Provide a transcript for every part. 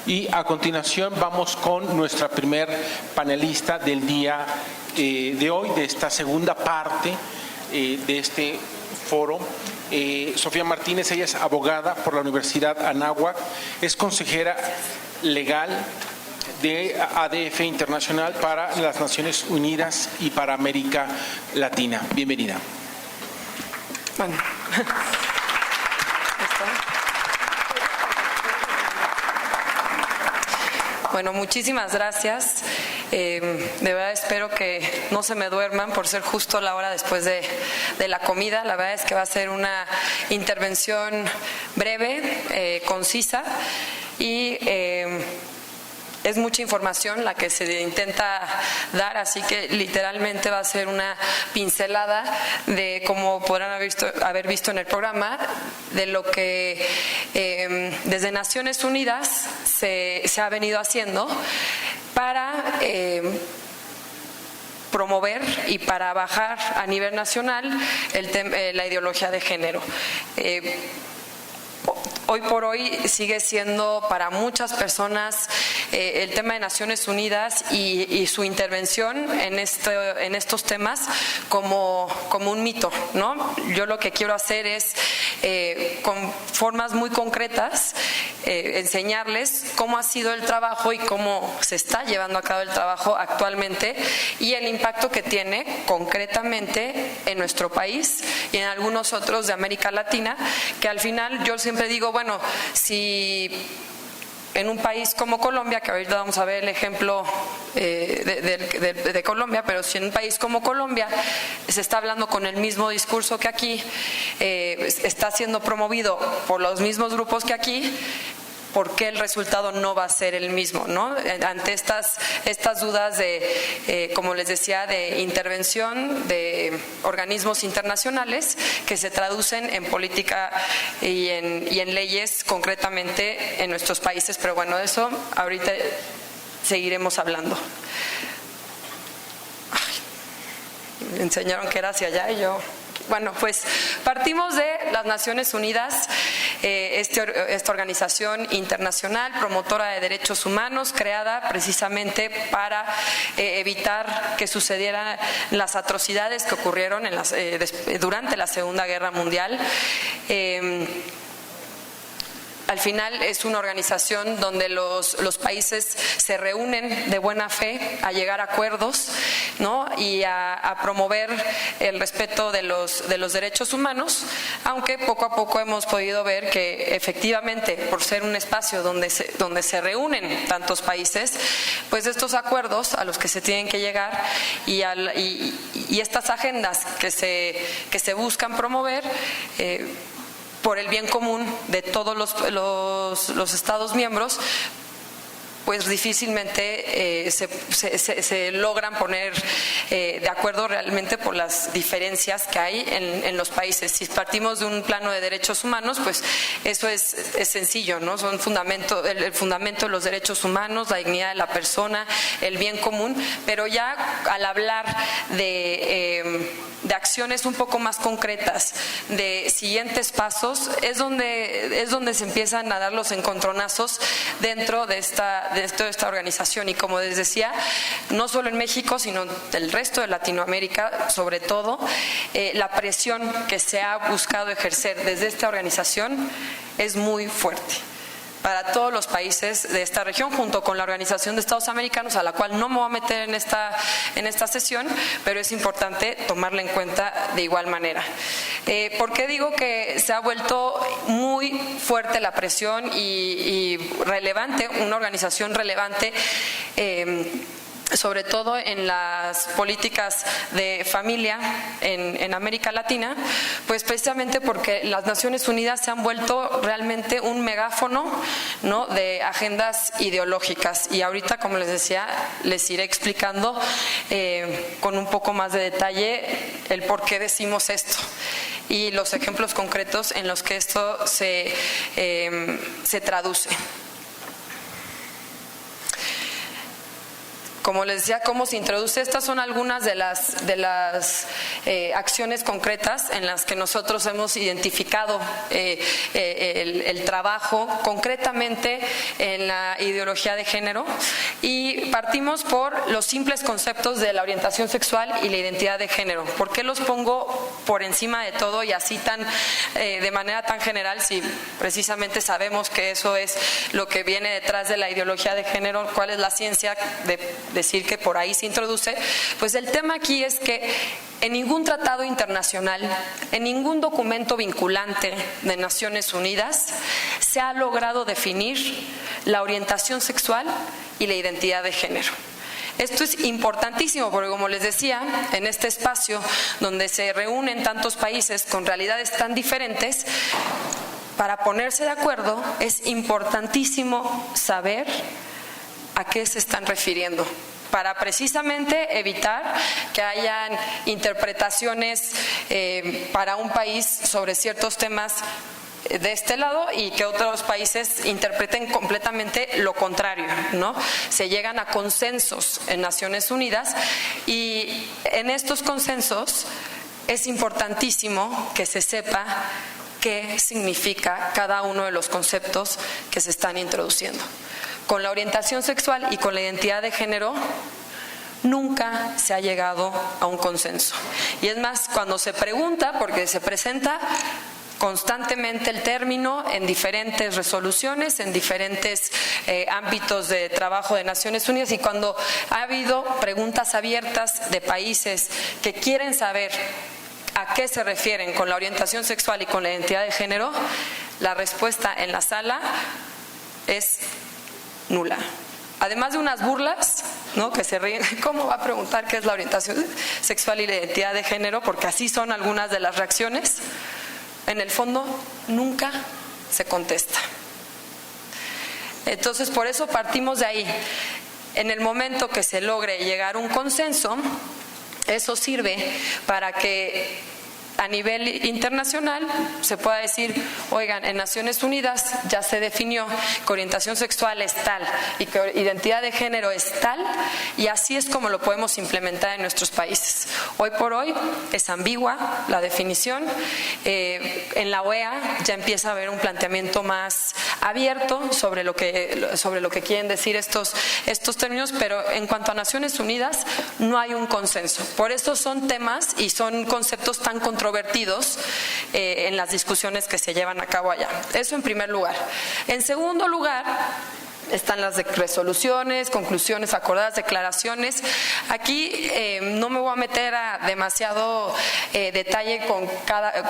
Y a continuación vamos con nuestra primer panelista del día de hoy, de esta segunda parte de este foro. Sofía Martínez, ella es abogada por la Universidad Anáhuac, es consejera legal de ADF Internacional para las Naciones Unidas y para América Latina. Bienvenida. Bueno. Bueno, muchísimas gracias. De verdad espero que no se me duerman por ser justo la hora después de la comida. La verdad es que va a ser una intervención breve, concisa y es mucha información la que se intenta dar, así que literalmente va a ser una pincelada de, como podrán haber visto en el programa, de lo que desde Naciones Unidas se ha venido haciendo para promover y para bajar a nivel nacional la ideología de género. Hoy por hoy sigue siendo para muchas personas el tema de Naciones Unidas y su intervención en estos temas como un mito, ¿no? Yo lo que quiero hacer es, con formas muy concretas, enseñarles cómo ha sido el trabajo y cómo se está llevando a cabo el trabajo actualmente y el impacto que tiene concretamente en nuestro país y en algunos otros de América Latina, que al final yo siempre digo, bueno, si en un país como Colombia, que ahorita vamos a ver el ejemplo de Colombia, pero si en un país como Colombia se está hablando con el mismo discurso que aquí, está siendo promovido por los mismos grupos que aquí, ¿por qué el resultado no va a ser el mismo, ¿no? Ante estas dudas de, como les decía, de intervención de organismos internacionales que se traducen en política y en leyes concretamente en nuestros países. Pero bueno, de eso ahorita seguiremos hablando. Me enseñaron que era hacia allá y yo... Bueno, pues partimos de las Naciones Unidas, esta organización internacional promotora de derechos humanos, creada precisamente para evitar que sucedieran las atrocidades que ocurrieron durante la Segunda Guerra Mundial. Al final es una organización donde los países se reúnen de buena fe a llegar a acuerdos, ¿no? Y a promover el respeto de los derechos humanos, aunque poco a poco hemos podido ver que efectivamente, por ser un espacio donde se reúnen tantos países, pues estos acuerdos a los que se tienen que llegar y estas agendas que se buscan promover por el bien común de todos los Estados miembros, pues difícilmente se logran poner de acuerdo realmente por las diferencias que hay en los países. Si partimos de un plano de derechos humanos, pues eso es sencillo, ¿no? Son el fundamento de los derechos humanos, la dignidad de la persona, el bien común, pero ya al hablar de acciones un poco más concretas, de siguientes pasos, es donde se empiezan a dar los encontronazos dentro de toda esta organización. Y como les decía, no solo en México, sino el resto de Latinoamérica, sobre todo, la presión que se ha buscado ejercer desde esta organización es muy fuerte para todos los países de esta región, junto con la Organización de Estados Americanos, a la cual no me voy a meter en esta sesión, pero es importante tomarla en cuenta de igual manera. ¿Por qué digo que se ha vuelto muy fuerte la presión y relevante, una organización relevante, sobre todo en las políticas de familia en América Latina? Pues precisamente porque las Naciones Unidas se han vuelto realmente un megáfono, ¿no?, de agendas ideológicas, y ahorita, como les decía, les iré explicando con un poco más de detalle el por qué decimos esto y los ejemplos concretos en los que esto se traduce. como les decía, cómo se introduce. Estas son algunas de las acciones concretas en las que nosotros hemos identificado el trabajo concretamente en la ideología de género, y partimos por los simples conceptos de la orientación sexual y la identidad de género. ¿Por qué los pongo por encima de todo y así de manera tan general, si precisamente sabemos que eso es lo que viene detrás de la ideología de género? ¿Cuál es la ciencia de decir que por ahí se introduce? Pues el tema aquí es que en ningún tratado internacional, en ningún documento vinculante de Naciones Unidas se ha logrado definir la orientación sexual y la identidad de género. Esto es importantísimo porque, como les decía, en este espacio donde se reúnen tantos países con realidades tan diferentes, para ponerse de acuerdo es importantísimo saber a qué se están refiriendo, para precisamente evitar que hayan interpretaciones para un país sobre ciertos temas de este lado y que otros países interpreten completamente lo contrario, ¿no? Se llegan a consensos en Naciones Unidas, y en estos consensos es importantísimo que se sepa qué significa cada uno de los conceptos que se están introduciendo. Con la orientación sexual y con la identidad de género nunca se ha llegado a un consenso. Y es más, cuando se pregunta, porque se presenta constantemente el término en diferentes resoluciones, en diferentes ámbitos de trabajo de Naciones Unidas, y cuando ha habido preguntas abiertas de países que quieren saber a qué se refieren con la orientación sexual y con la identidad de género, la respuesta en la sala es nula. Además de unas burlas, ¿no?, que se ríen, ¿cómo va a preguntar qué es la orientación sexual y la identidad de género? Porque así son algunas de las reacciones. En el fondo, nunca se contesta. Entonces, por eso partimos de ahí. En el momento que se logre llegar a un consenso, eso sirve para que a nivel internacional se pueda decir, oigan, en Naciones Unidas ya se definió que orientación sexual es tal y que identidad de género es tal, y así es como lo podemos implementar en nuestros países. Hoy por hoy es ambigua la definición. En la OEA ya empieza a haber un planteamiento más abierto sobre lo que quieren decir estos términos, pero en cuanto a Naciones Unidas no hay un consenso. Por eso son temas y son conceptos tan controvertidos en las discusiones que se llevan a cabo allá. Eso en primer lugar. En segundo lugar, están las resoluciones, conclusiones acordadas, declaraciones. Aquí no me voy a meter a demasiado detalle con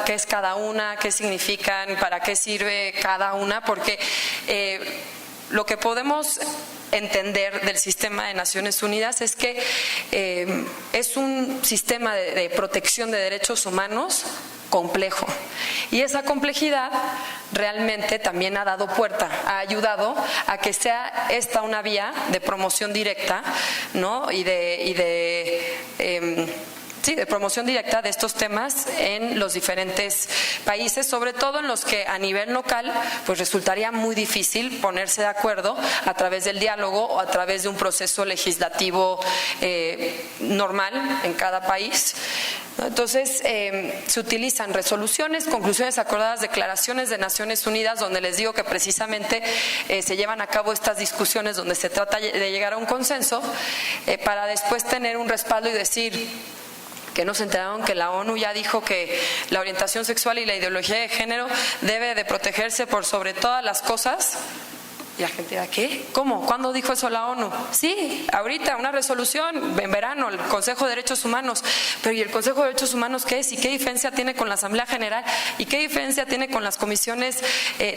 qué es cada una, qué significan, para qué sirve cada una, porque lo que podemos entender del sistema de Naciones Unidas es que es un sistema de protección de derechos humanos complejo, y esa complejidad realmente también ha dado puerta, ha ayudado a que sea esta una vía de promoción directa, ¿no?, y de promoción directa de estos temas en los diferentes países, sobre todo en los que a nivel local pues resultaría muy difícil ponerse de acuerdo a través del diálogo o a través de un proceso legislativo normal en cada país. Entonces se utilizan resoluciones, conclusiones acordadas, declaraciones de Naciones Unidas, donde les digo que precisamente se llevan a cabo estas discusiones donde se trata de llegar a un consenso, para después tener un respaldo y decir que no se enteraron que la ONU ya dijo que la orientación sexual y la ideología de género debe de protegerse por sobre todas las cosas. Y la gente dirá, ¿qué? ¿Cómo? ¿Cuándo dijo eso la ONU? Sí, ahorita, una resolución en verano, el Consejo de Derechos Humanos. Pero ¿y el Consejo de Derechos Humanos qué es? ¿Y qué diferencia tiene con la Asamblea General? ¿Y qué diferencia tiene con las comisiones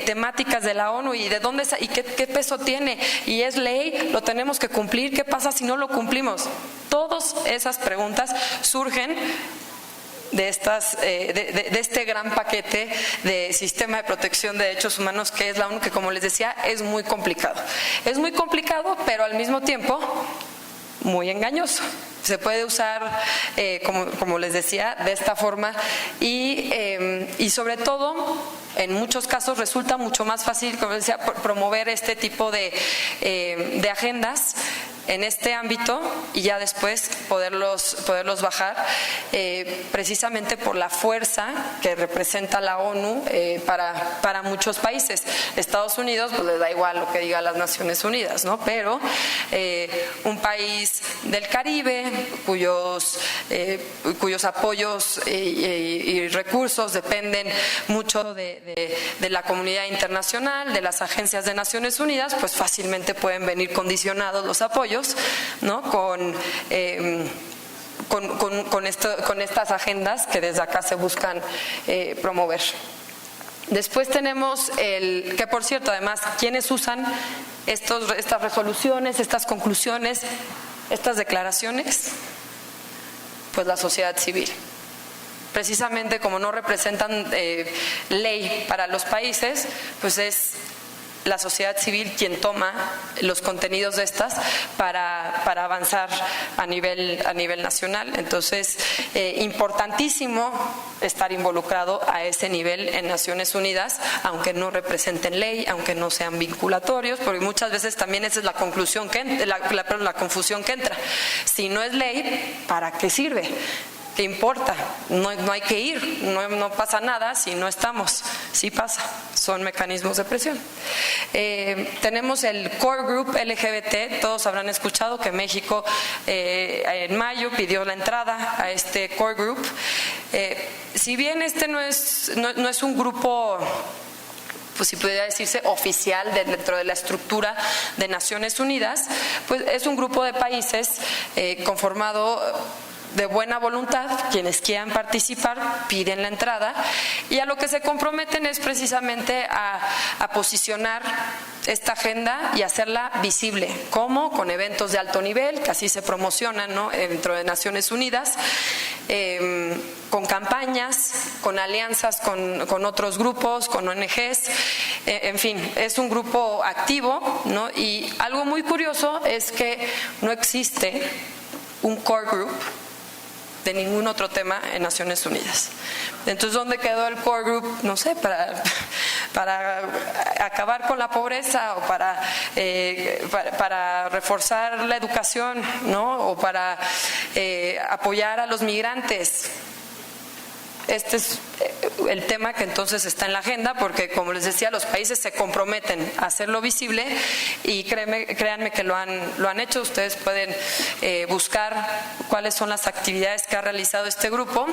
temáticas de la ONU? ¿Y de dónde y qué peso tiene? ¿Y es ley? ¿Lo tenemos que cumplir? ¿Qué pasa si no lo cumplimos? Todas esas preguntas surgen de este gran paquete de sistema de protección de derechos humanos que es la ONU, que, como les decía, es muy complicado. Es muy complicado, pero al mismo tiempo muy engañoso. Se puede usar, como les decía, de esta forma, y sobre todo, en muchos casos resulta mucho más fácil, como les decía, promover este tipo de agendas en este ámbito y ya después poderlos bajar, precisamente por la fuerza que representa la ONU para muchos países. Estados Unidos pues les da igual lo que diga las Naciones Unidas, ¿no? Pero un país del Caribe cuyos apoyos y recursos dependen mucho de la comunidad internacional, de las agencias de Naciones Unidas, pues fácilmente pueden venir condicionados los apoyos, ¿no? Con estas agendas que desde acá se buscan promover. Después tenemos que por cierto, además, ¿quiénes usan estas resoluciones, estas conclusiones, estas declaraciones? Pues la sociedad civil. Precisamente como no representan ley para los países, pues es la sociedad civil quien toma los contenidos de estas para avanzar a nivel nacional. Entonces, importantísimo estar involucrado a ese nivel en Naciones Unidas, aunque no representen ley, aunque no sean vinculatorios, porque muchas veces también esa es la conclusión la confusión que entra. Si no es ley, ¿para qué sirve? ¿Qué importa? No hay que ir, no pasa nada si no estamos. Sí pasa, son mecanismos de presión. Tenemos el Core Group LGBT, todos habrán escuchado que México en mayo pidió la entrada a este Core Group. Si bien este no es un grupo, pues si pudiera decirse oficial dentro de la estructura de Naciones Unidas, pues es un grupo de países conformado de buena voluntad. Quienes quieran participar piden la entrada y a lo que se comprometen es precisamente a posicionar esta agenda y hacerla visible. ¿Cómo? Con eventos de alto nivel, que así se promocionan, ¿no?, dentro de Naciones Unidas, con campañas, con alianzas con otros grupos, con ONGs, en fin, es un grupo activo, ¿no? Y algo muy curioso es que no existe un core group de ningún otro tema en Naciones Unidas. Entonces, ¿dónde quedó el core group? No sé, para acabar con la pobreza o para reforzar la educación, ¿no? O para apoyar a los migrantes. Este es el tema que entonces está en la agenda, porque como les decía, los países se comprometen a hacerlo visible y créanme que lo han hecho. Ustedes pueden buscar cuáles son las actividades que ha realizado este grupo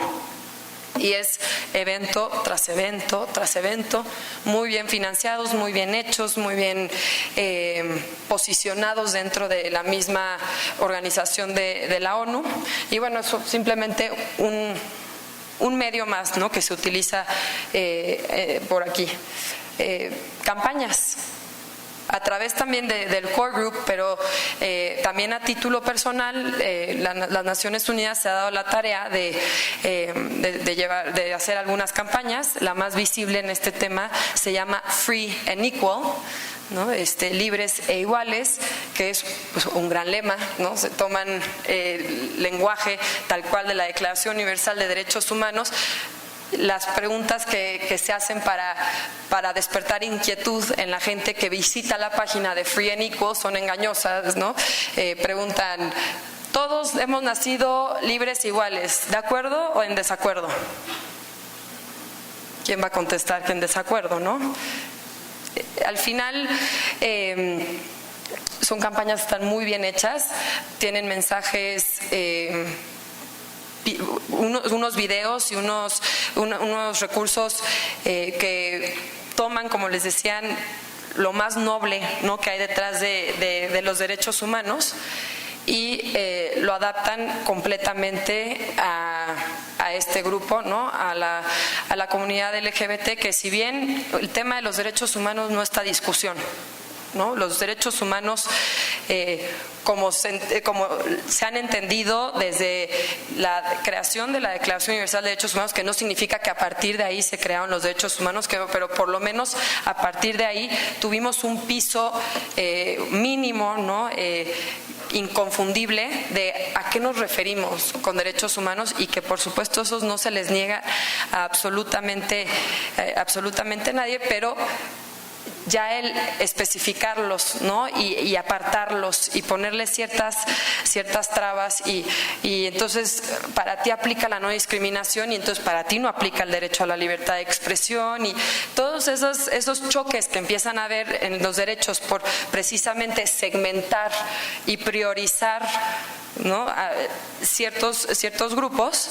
y es evento tras evento tras evento, muy bien financiados, muy bien hechos, muy bien posicionados dentro de la misma organización de la ONU. Y bueno, eso simplemente un medio más, ¿no?, que se utiliza por aquí. Campañas a través también del Core Group, pero también a título personal, las Naciones Unidas se ha dado la tarea de hacer algunas campañas. La más visible en este tema se llama Free and Equal, ¿no? Libres e iguales, que es pues un gran lema, ¿no? Se toman el lenguaje tal cual de la Declaración Universal de Derechos Humanos. Las preguntas que se hacen para despertar inquietud en la gente que visita la página de Free and Equal son engañosas, ¿no? Preguntan: ¿todos hemos nacido libres e iguales? ¿De acuerdo o en desacuerdo? ¿Quién va a contestar que en desacuerdo, no? Al final son campañas que están muy bien hechas, tienen mensajes, unos videos y unos recursos que toman, como les decían, lo más noble, ¿no?, que hay detrás de los derechos humanos y lo adaptan completamente a este grupo, ¿no?, a la comunidad LGBT, que si bien el tema de los derechos humanos no está a discusión, ¿no? Los derechos humanos, como se han entendido desde la creación de la Declaración Universal de Derechos Humanos, que no significa que a partir de ahí se crearon los derechos humanos, pero por lo menos a partir de ahí tuvimos un piso mínimo, ¿no?, inconfundible de a qué nos referimos con derechos humanos, y que por supuesto esos no se les niega a absolutamente nadie, pero ya el especificarlos, ¿no? y apartarlos y ponerles ciertas trabas y entonces para ti aplica la no discriminación y entonces para ti no aplica el derecho a la libertad de expresión y todos esos choques que empiezan a haber en los derechos por precisamente segmentar y priorizar, ¿no? A ciertos grupos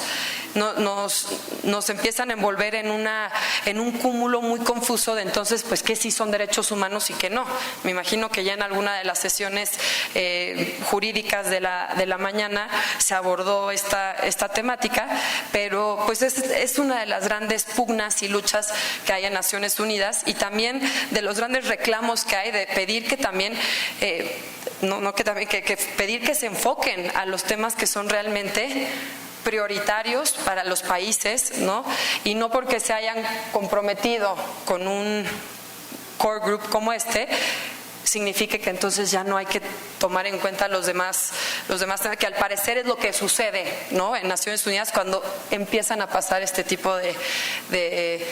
nos empiezan a envolver en un cúmulo muy confuso de entonces pues qué sí son derechos humanos y qué no. Me imagino que ya en alguna de las sesiones jurídicas de la mañana se abordó esta temática, pero pues es una de las grandes pugnas y luchas que hay en Naciones Unidas y también de los grandes reclamos que hay de pedir que también que pedir que se enfoquen a los temas que son realmente prioritarios para los países, ¿no? Y no porque se hayan comprometido con un core group como este, signifique que entonces ya no hay que tomar en cuenta los demás temas, que al parecer es lo que sucede, ¿no? En Naciones Unidas cuando empiezan a pasar este tipo de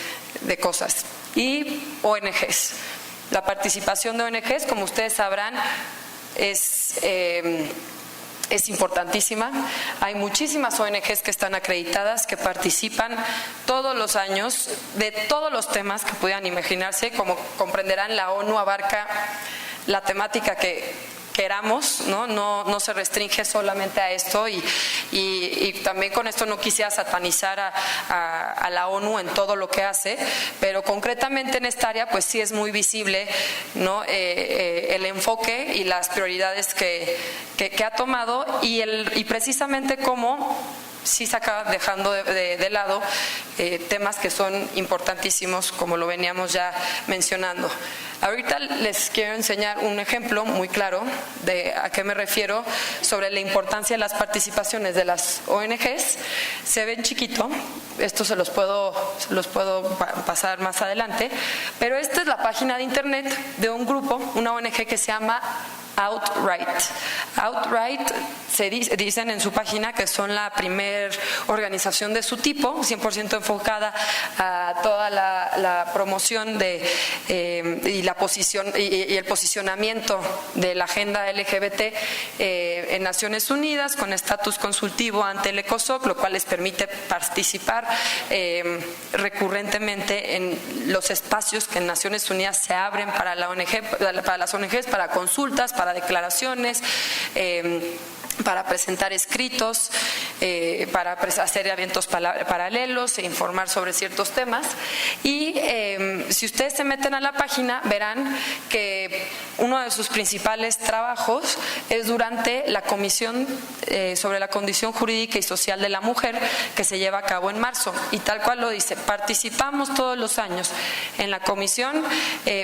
cosas. Y ONGs. La participación de ONGs, como ustedes sabrán, es importantísima. Hay muchísimas ONGs que están acreditadas, que participan todos los años de todos los temas que pudieran imaginarse. Como comprenderán, la ONU abarca la temática que queramos, no se restringe solamente a esto y también con esto no quisiera satanizar a la ONU en todo lo que hace, pero concretamente en esta área pues sí es muy visible, ¿no? El enfoque y las prioridades que ha tomado y precisamente cómo sí se acaba dejando de lado temas que son importantísimos, como lo veníamos ya mencionando. Ahorita les quiero enseñar un ejemplo muy claro de a qué me refiero sobre la importancia de las participaciones de las ONGs. Se ven chiquito, esto se los puedo pasar más adelante, pero esta es la página de internet de un grupo, una ONG que se llama Outright. Outright dicen en su página que son la primer organización de su tipo, 100% enfocada a toda la promoción y la posición y el posicionamiento de la agenda LGBT en Naciones Unidas, con estatus consultivo ante el ECOSOC, lo cual les permite participar recurrentemente en los espacios que en Naciones Unidas se abren para las ONGs, para consultas, para declaraciones, para presentar escritos, para hacer eventos paralelos e informar sobre ciertos temas. Y si ustedes se meten a la página, verán que uno de sus principales trabajos es durante la comisión sobre la condición jurídica y social de la mujer, que se lleva a cabo en marzo. Y tal cual lo dice, participamos todos los años en la comisión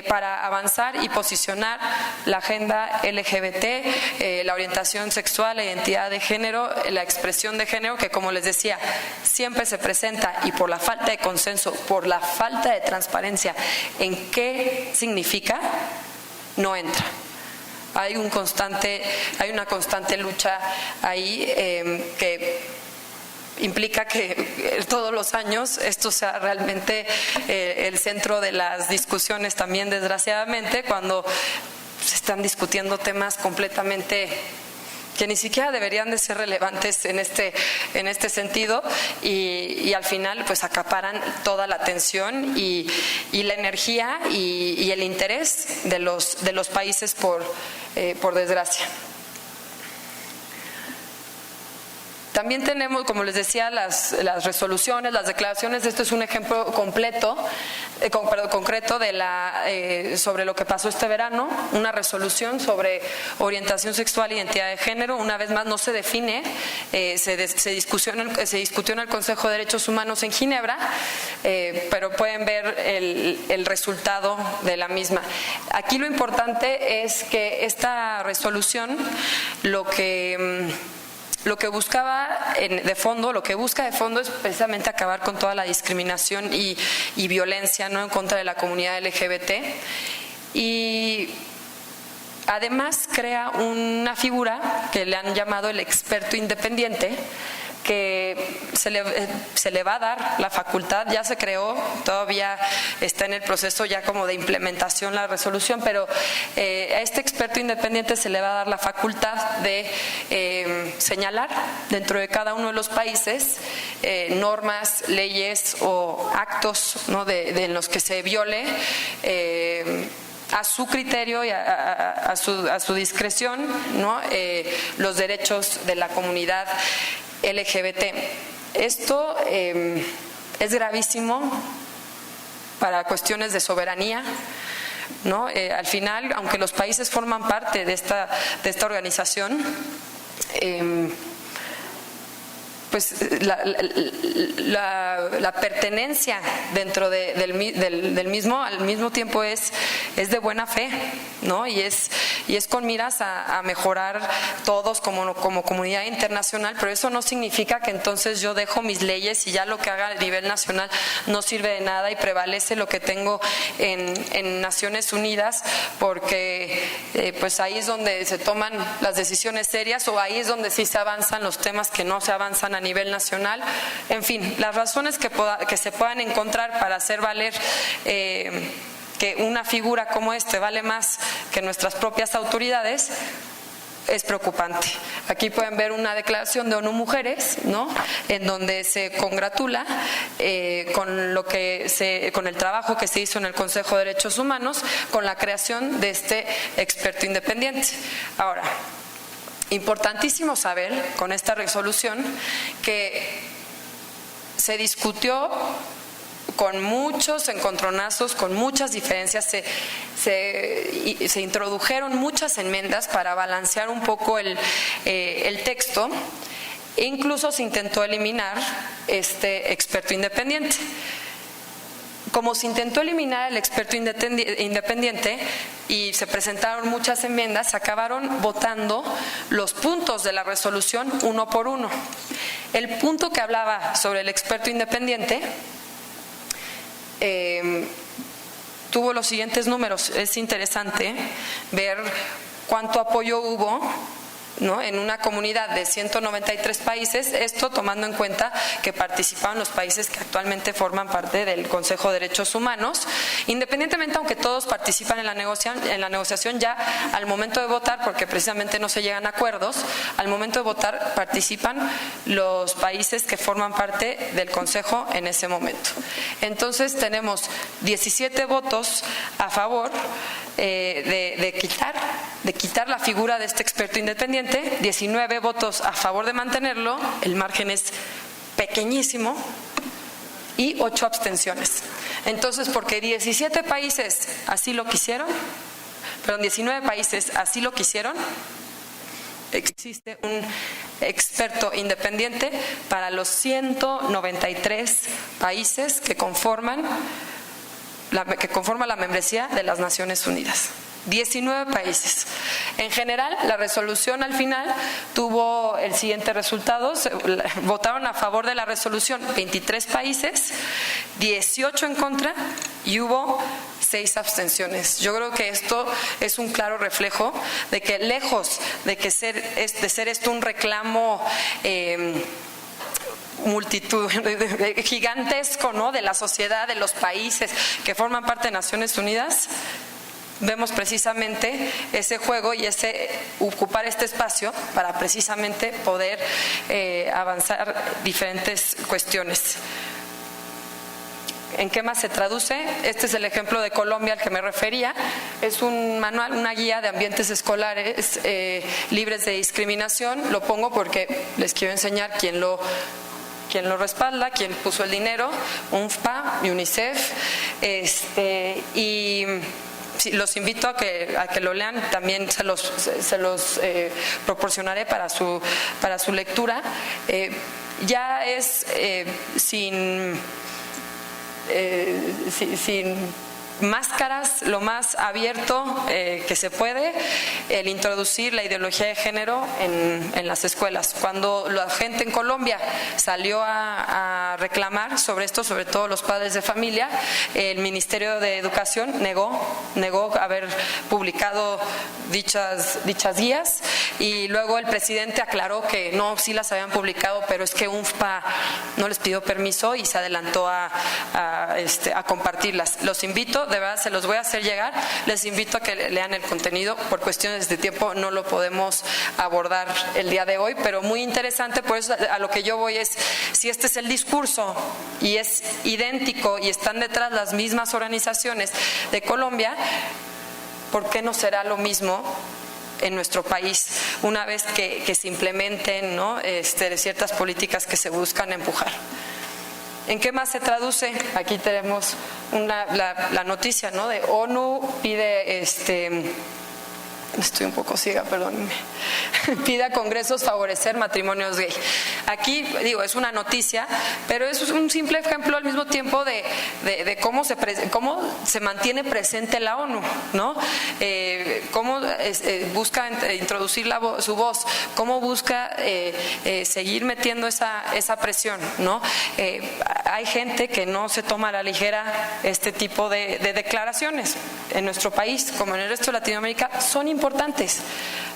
para avanzar y posicionar la agenda LGBT, la orientación sexual, la identidad de género, la expresión de género, que como les decía, siempre se presenta y por la falta de consenso, por la falta de transparencia en qué significa, no entra. Hay una constante lucha ahí que implica que todos los años esto sea realmente el centro de las discusiones también, desgraciadamente, cuando se están discutiendo temas completamente que ni siquiera deberían de ser relevantes en este sentido y al final pues acaparan toda la atención y la energía y el interés de los países por desgracia. También tenemos, como les decía, las resoluciones, las declaraciones. Esto es un ejemplo concreto de sobre lo que pasó este verano, una resolución sobre orientación sexual e identidad de género. Una vez más no se define, se discutió en el Consejo de Derechos Humanos en Ginebra, pero pueden ver el resultado de la misma. Aquí lo importante es que esta resolución lo que busca de fondo es precisamente acabar con toda la discriminación y violencia, ¿no?, en contra de la comunidad LGBT, y además crea una figura que le han llamado el experto independiente que se le va a dar la facultad, ya se creó, todavía está en el proceso ya como de implementación la resolución, pero a este experto independiente se le va a dar la facultad de señalar dentro de cada uno de los países normas, leyes o actos, ¿no?, de los que se viole a su criterio y a su discreción, ¿no?, los derechos de la comunidad LGBT. Esto es gravísimo para cuestiones de soberanía, ¿no? Al final, aunque los países forman parte de esta organización, pues la pertenencia dentro del mismo al mismo tiempo es de buena fe, ¿no? Y es con miras a mejorar todos como comunidad internacional, pero eso no significa que entonces yo dejo mis leyes y ya lo que haga a nivel nacional no sirve de nada y prevalece lo que tengo en Naciones Unidas, porque pues ahí es donde se toman las decisiones serias, o ahí es donde sí se avanzan los temas que no se avanzan a nivel nacional. En fin, las razones que se puedan encontrar para hacer valer que una figura como vale más que nuestras propias autoridades es preocupante. Aquí pueden ver una declaración de ONU Mujeres, ¿no?, en donde se congratula con el trabajo que se hizo en el Consejo de Derechos Humanos con la creación de este experto independiente. Ahora, importantísimo saber con esta resolución que se discutió con muchos encontronazos, con muchas diferencias, se introdujeron muchas enmiendas para balancear un poco el texto, e incluso se intentó eliminar este experto independiente. Como se intentó eliminar el experto independiente y se presentaron muchas enmiendas, se acabaron votando los puntos de la resolución uno por uno. El punto que hablaba sobre el experto independiente tuvo los siguientes números. Es interesante ver cuánto apoyo hubo, ¿no?, en una comunidad de 193 países, esto tomando en cuenta que participaban los países que actualmente forman parte del Consejo de Derechos Humanos. Independientemente, aunque todos participan en la negociación, ya al momento de votar, porque precisamente no se llegan a acuerdos, al momento de votar participan los países que forman parte del Consejo en ese momento. Entonces tenemos 17 votos a favor de quitar la figura de este experto independiente, 19 votos a favor de mantenerlo, el margen es pequeñísimo, y 8 abstenciones. Entonces, porque 19 países así lo quisieron, existe un experto independiente para los 193 países que conforman la membresía de las Naciones Unidas. 19 países. En general, la resolución al final tuvo el siguiente resultado: votaron a favor de la resolución 23 países, 18 en contra y hubo 6 abstenciones. Yo creo que esto es un claro reflejo de que, lejos de ser esto un reclamo gigantesco, ¿no?, de la sociedad, de los países que forman parte de Naciones Unidas, vemos precisamente ese juego y ocupar este espacio para precisamente poder avanzar diferentes cuestiones. ¿En qué más se traduce? Este es el ejemplo de Colombia al que me refería. Es un manual, una guía de ambientes escolares libres de discriminación. Lo pongo porque les quiero enseñar quién lo respalda, quién puso el dinero: UNFPA, UNICEF, y sí, los invito a que lo lean. También se los proporcionaré para su lectura. Ya es sin máscaras, lo más abierto que se puede, el introducir la ideología de género en las escuelas. Cuando la gente en Colombia salió a reclamar sobre esto, sobre todo los padres de familia, el Ministerio de Educación negó haber publicado dichas guías, y luego el presidente aclaró que no, sí las habían publicado, pero es que UNFPA no les pidió permiso y se adelantó a compartirlas. Los invito, de verdad se los voy a hacer llegar, les invito a que lean el contenido. Por cuestiones de tiempo no lo podemos abordar el día de hoy, pero muy interesante. Por eso a lo que yo voy es, si este es el discurso y es idéntico y están detrás las mismas organizaciones de Colombia, ¿por qué no será lo mismo en nuestro país una vez que se implementen, ¿no?, ciertas políticas que se buscan empujar? ¿En qué más se traduce? Aquí tenemos la noticia, ¿no?, de ONU pide, estoy un poco ciega, perdónenme, pide a congresos favorecer matrimonios gay. Aquí, digo, es una noticia, pero es un simple ejemplo al mismo tiempo de cómo se mantiene presente la ONU, ¿no? Cómo busca introducir su voz, cómo busca seguir metiendo esa presión, ¿no? Hay gente que no se toma a la ligera este tipo de declaraciones. En nuestro país, como en el resto de Latinoamérica, son importantes.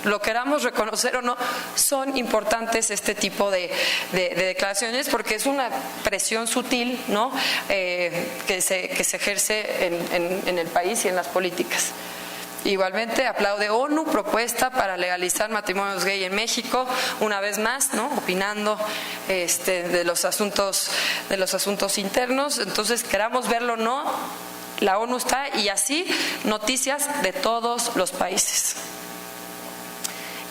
Lo queramos reconocer o no, son importantes este tipo de declaraciones, porque es una presión sutil, ¿no?, que se ejerce en el país y en las políticas. Igualmente aplaude ONU propuesta para legalizar matrimonios gay en México, una vez más, ¿no?, opinando de los asuntos internos. Entonces, queramos verlo o no, la ONU está, y así noticias de todos los países.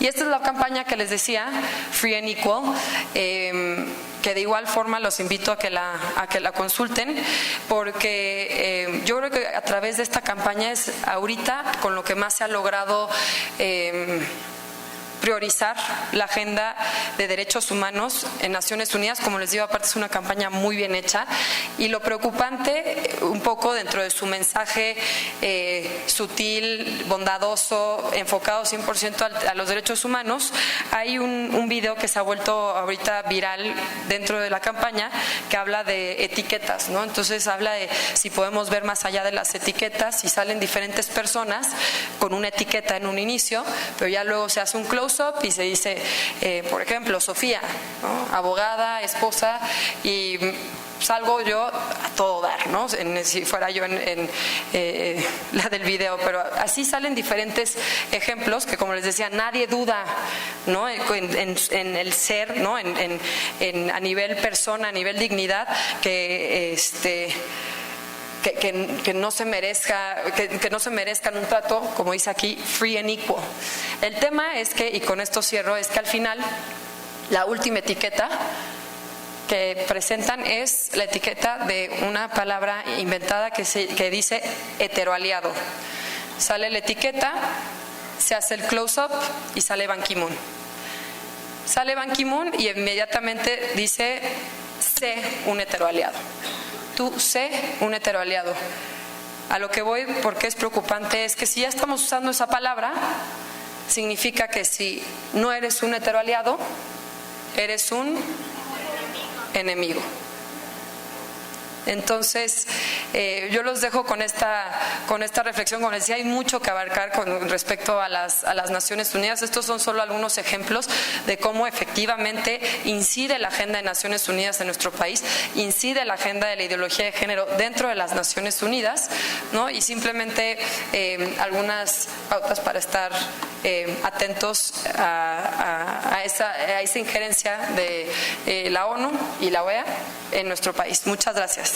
Y esta es la campaña que les decía, Free and Equal, que de igual forma los invito a que la consulten, porque yo creo que a través de esta campaña es ahorita con lo que más se ha logrado priorizar la agenda de derechos humanos en Naciones Unidas. Como les digo, aparte es una campaña muy bien hecha, y lo preocupante, un poco dentro de su mensaje sutil, bondadoso, enfocado 100% a los derechos humanos, hay un video que se ha vuelto ahorita viral dentro de la campaña, que habla de etiquetas, ¿no? Entonces habla de si podemos ver más allá de las etiquetas, y salen diferentes personas con una etiqueta en un inicio, pero ya luego se hace un close-up y se dice, por ejemplo, Sofía, ¿no?, abogada, esposa, y salgo yo a todo dar, ¿no?, si fuera yo en la del video, pero así salen diferentes ejemplos que, como les decía, nadie duda, ¿no?, en el ser, ¿no?, a nivel persona, a nivel dignidad, que no se merezcan un trato, como dice aquí, free and equal. El tema es que, y con esto cierro, es que al final la última etiqueta que presentan es la etiqueta de una palabra inventada que dice heteroaliado. Sale la etiqueta, se hace el close-up y sale Ban Ki-moon. Sale Ban Ki-moon y inmediatamente dice, sé un heteroaliado. Tú sé un heteroaliado. A lo que voy, porque es preocupante, es que si ya estamos usando esa palabra, significa que si no eres un heteroaliado, eres un enemigo. Entonces, yo los dejo con esta reflexión. Como les decía, hay mucho que abarcar con respecto a las Naciones Unidas. Estos son solo algunos ejemplos de cómo efectivamente incide la agenda de Naciones Unidas en nuestro país, incide la agenda de la ideología de género dentro de las Naciones Unidas, ¿no? Y simplemente algunas pautas para estar atentos a esa injerencia de la ONU y la OEA en nuestro país. Muchas gracias.